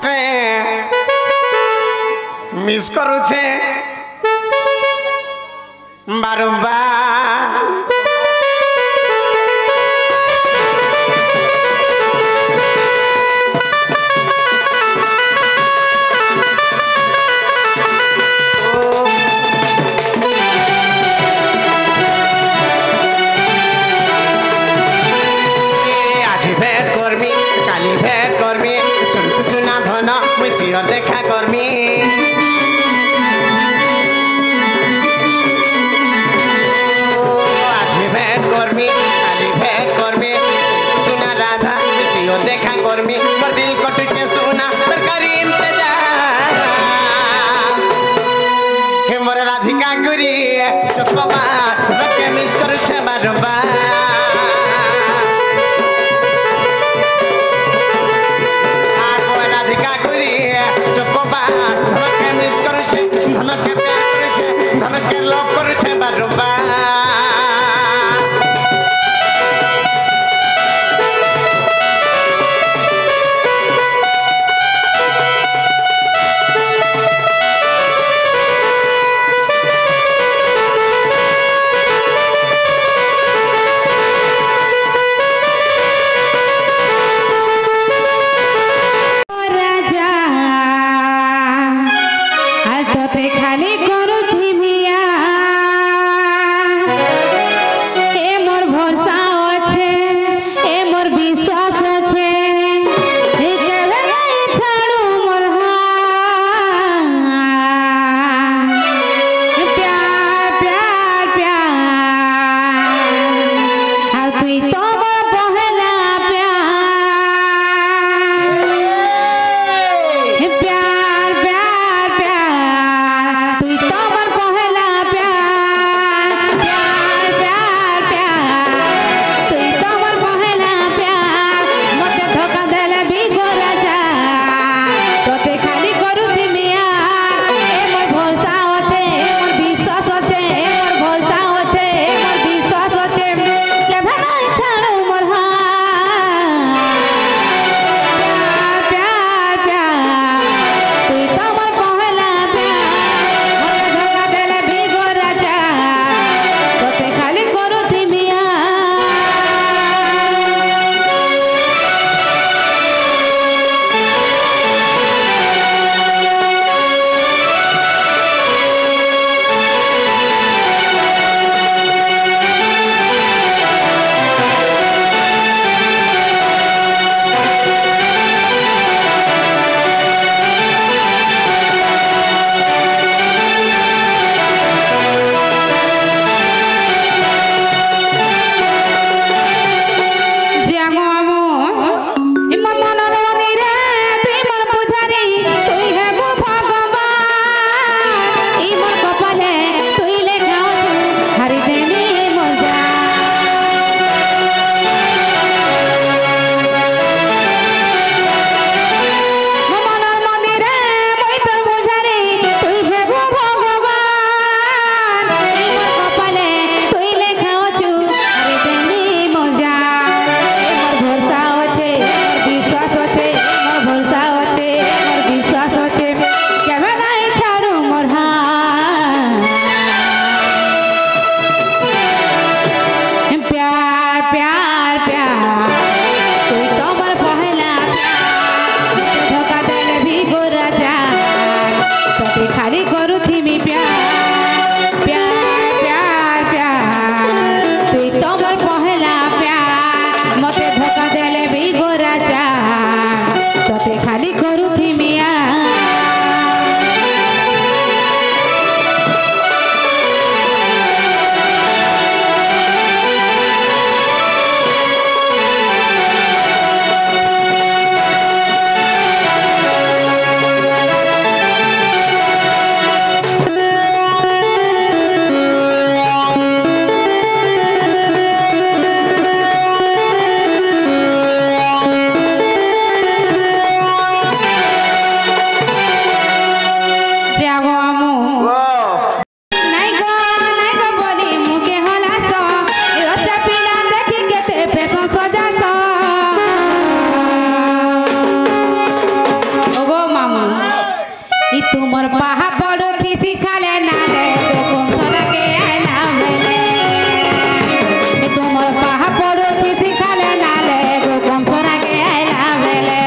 তোকে মিস করুছে বারম্বার দেখা করমি আসবি ভেট করমি কালি ভেট করমি सुना राधा सियो देखा करमी मोर दिल को टुके सुना पर करी इंतजार हे मोर राधिका गुरी चुपमा रखे मिस करू छे बारंबार धनके प्यार करे छे धनके लव करे छे बारंबार खाली करू थिमिया ए मोर भरोसा আছে ए मोर विश्वास আছে ए केवे नहीं छाड़ू मोर प्यार प्यार प्यार आ तुई तो मोर पहला प्यार प्यार प्यार तुई तो मोर पहला प्यार प्यार प्यार प्यार तुई तो मोर पहला प्यार मते धोखा देले भी गोरा जा तोते खाली करू थिमिया ए मोर भरोसा होचे ए मोर विश्वास होचे ए मोर भरोसा होचे ए मोर विश्वास होचे केभे नहीं छाड़ू मोर प्यार प्यार प्यार तुई तो मोर पहला प्यार मते धोखा देले भी गोरा जा तोते खाली करू थिमिया खाली करू थिमी प्यार प्यार प्यार प्यार तुई तो मोर पहला प्यार मते धोखा देले भी गोरा जा तोते खाली करू थिमिया तुमर पाहा पड़ोती सिखाले नाले गोकुम सराके आइला बेले तुमर पाहा पड़ोती सिखाले नाले गोकुम सराके आइला बेले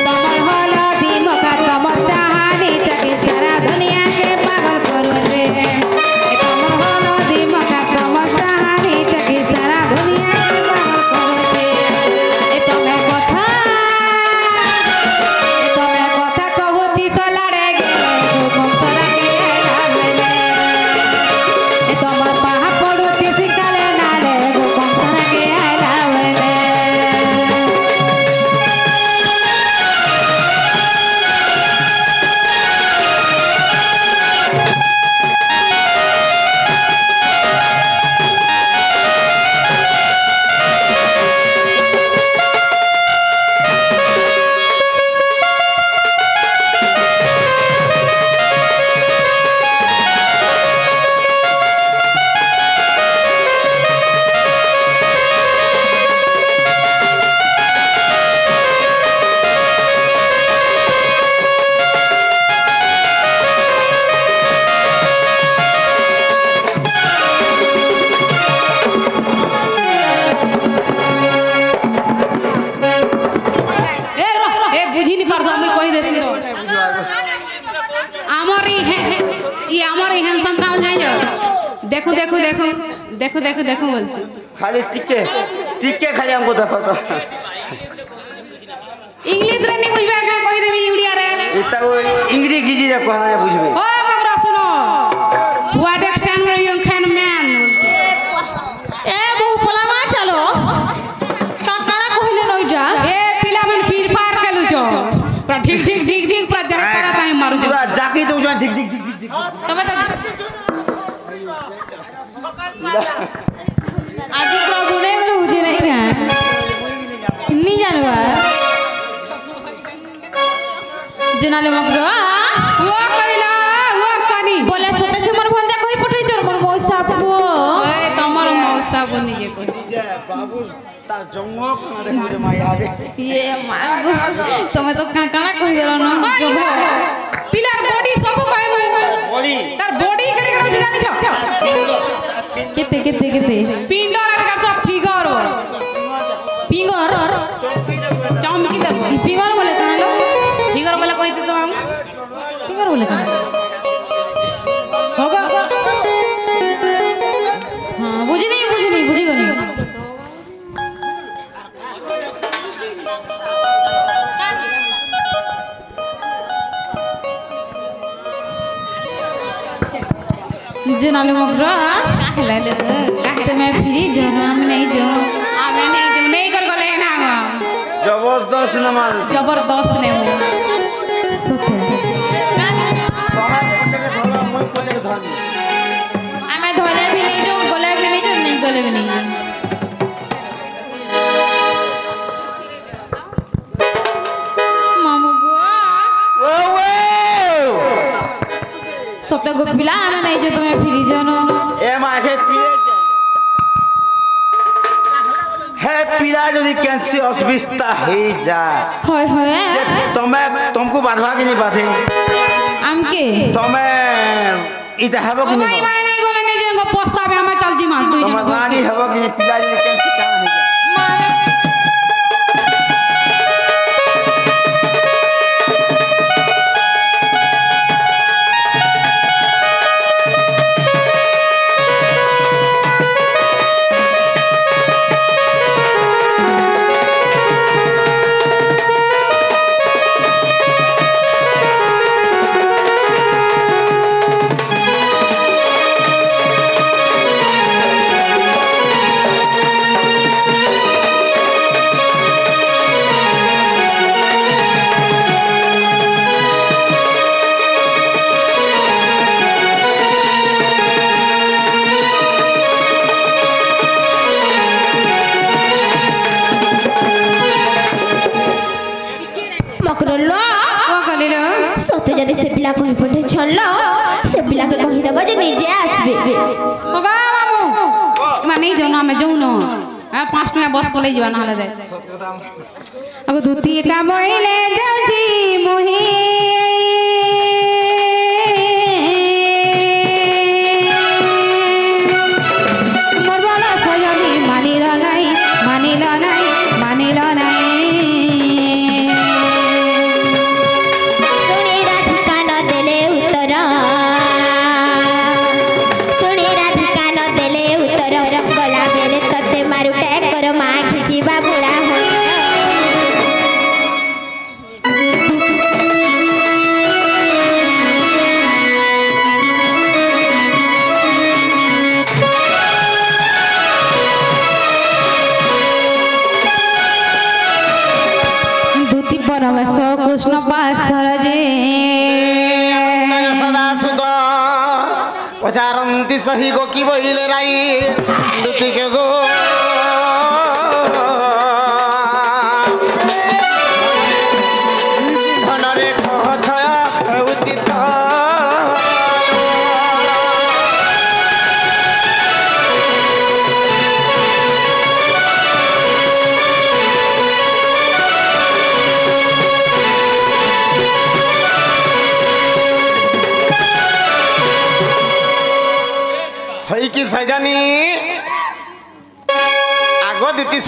तुमर हलो दिमका तुमर चाहानी चकी सारा दुनिया के पागल करो रे तुमर हलो दिमका तुमर चाहानी चकी सारा दुनिया के पागल करो रे तुम्हें कथा कहती सोलारे गेले हुकुम सराके आइला बेले तुम्हार पाहा पड़ोती सिखाले नाले हुकुम सराके आइला बेले देखो देखो देखो देखो देखो देखो बोलছি खाली टिके खाली हमको देखो तो इंग्लिश रे नहीं बुझबे का कहि देबी उड़िया रे इता वो इंग्लिश गिजी रे कहना है बुझबे ओ मगरा सुनो व्हाट एक्सटेंड रे यंग कैन मैन बोलছি ए बहु पलामा चलो काकाना कहिले नइटा ए पिला मन फिर पार केलु छो पूरा ठीक ठीक ठीक ठीक पूरा जग करा ताई मारू छो पूरा जाकी तो जो ठीक ठीक ठीक ठीक तमे तो आजी प्रभु ने करू जे नहीं ना नहीं जानवा जनाले मगरो वो करिला वो कनी बोले सोते से मन भंजा कहि पठै चोर मोर मौसा पो ओए तमर मौसा बनी जे को बाबू तार जंगो कना देखो रे माया दे ये मागो तमे तो काकाना कहि देलो न पिलार बॉडी सब कहमु बॉडी तार बॉडी केडे केडे जानि छ केते केते केते पिंडर आकर सब फिगर पिंगर चमकी देबो पिंगर बोले कालो फिगर बोले कहि तो हम पिंगर बोले कालो होगा हां बुझी बुझी गनी जनाले मगरा काहे ले तो मैं फ्री जाना हम नहीं जाऊं आमे नहीं कर गले ना जबरदस्त न मार जबरदस्त ने हो सत्य मैं कोटे के धनी मैं धोले भी नहीं जाऊं गले भी नहीं जाऊं नहीं गले भी नहीं मामू गो सत्य गो पिला मैं नहीं जाऊं तो मैं फ्री जाना ए माखे पिए हे पिला যদি कैंसी अस्वस्थता हे जा होय होय तुमको बाधवा की नहीं बाधे आमके तमे इता हबो की नहीं माने नहीं गले नहीं जेंगो पोस्ता में हमें चल जी मान तू तमे रानी हबो की नहीं पिला যদি कैंसी काम है सते जदि से पिला कहि पठे छल्लो से पिला के कहि दबा जे निजे आसबे ओगा बाबू माने जोना में जोनो 5 टका बस पले जीवा नहले दे अगो धुती का मोइले जाउची मोही বৎস কৃষ্ণ পাশর যে সদা সুদ পচারন্তি সহি গো কি বইলে রাই দুতিকে গো ধনরে কথা উচিত হই কি সজানি আগ দিতি